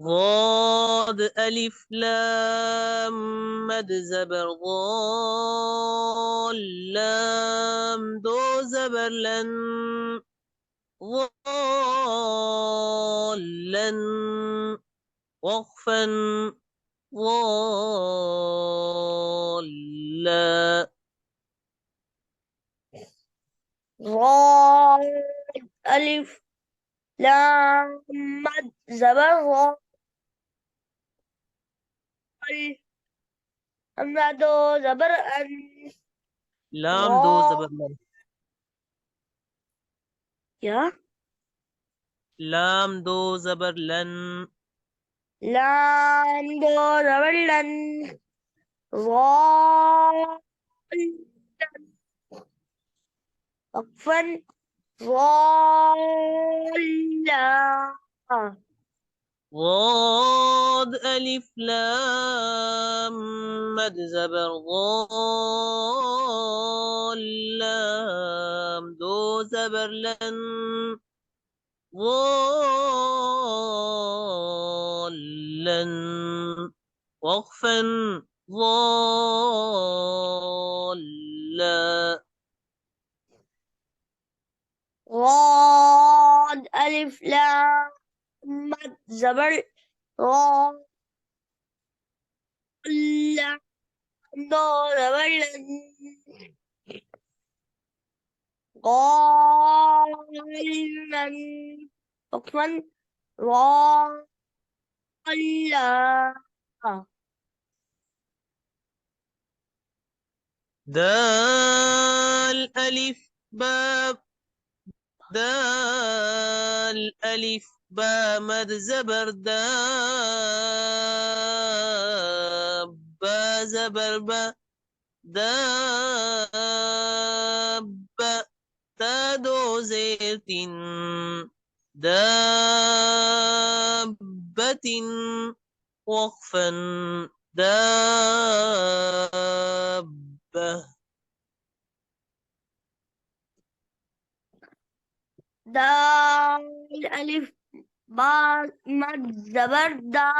ضاد ألف لام مد زبر ضال لام دو زبر لن ضالا وقفا ضالا ضاد ألف لام مد زبر ضال همزة دو زبر أن لام دو ضاد زبر لن يا لام دو زبر لن لام دو زبر لن ضال وقفا ضالا ضاد ألف لام مد زبر ضال لام دو زبر لن ضالا وقفا ضالا ضاد ألف لام مد زبر ضال لام دو زبر لن ضالا وقفا ضالا دال ألف باب دال ألف با مد زبر داب با زبر با داب تا دو زيت دابة وقفا دابة دال ألف با مد زبر دا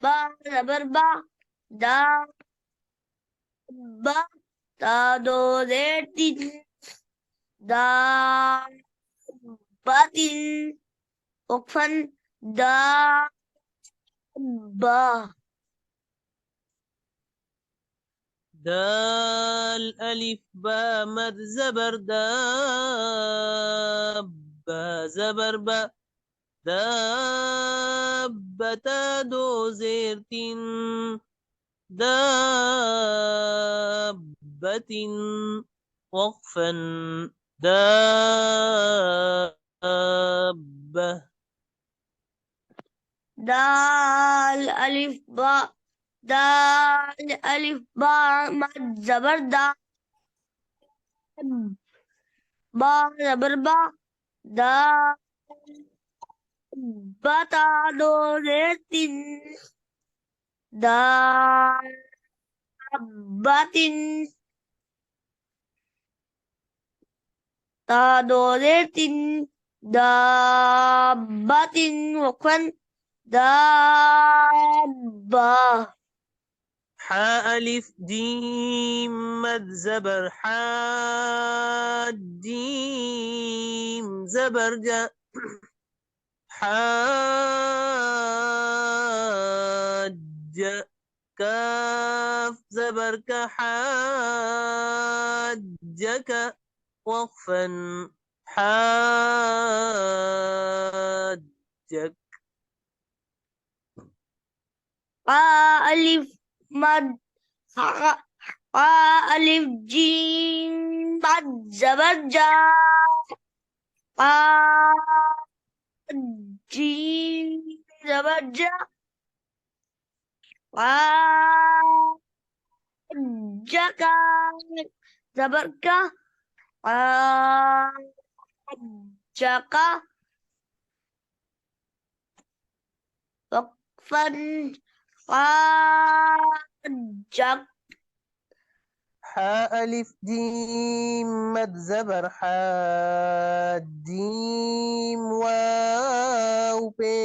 با زبر با دا با تا دو زير تين دا باتين وقفا دا با دال ألف با مد زبر داب با زبر با دابة دو زيرتين دابة وقفا دابة دال ألف با دال ألف با مد زبر دا با زبر با دا بتا دو زير تين دا باتين تا دو زير تين دا باتين وقفا دابة حاء ألف جيم مد زبر حاجيم زبر جا حاج كاف زبر كحاجك وقفا حاجك ألف مد ألف جيم مد زبر جا جيم زبر جا جكا زبر كا جكا وقفا جك حاء ألف جيم مد زبر حاجيم واو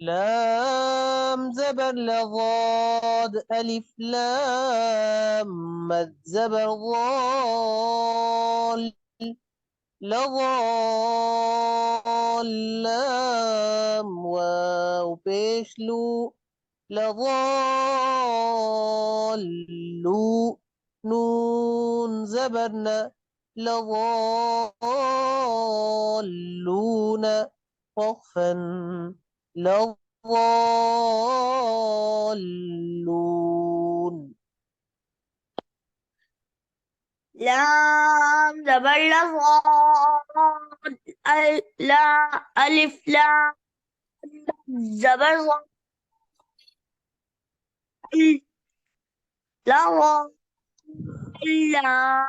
لام زبر لضاد ألف لام مد زبر ضال لضال لام واو پیش لو لضالو نون زبرنا لضالون وقفا لضالون لام زبر لضاد لا ألف لام زبر لضاد لا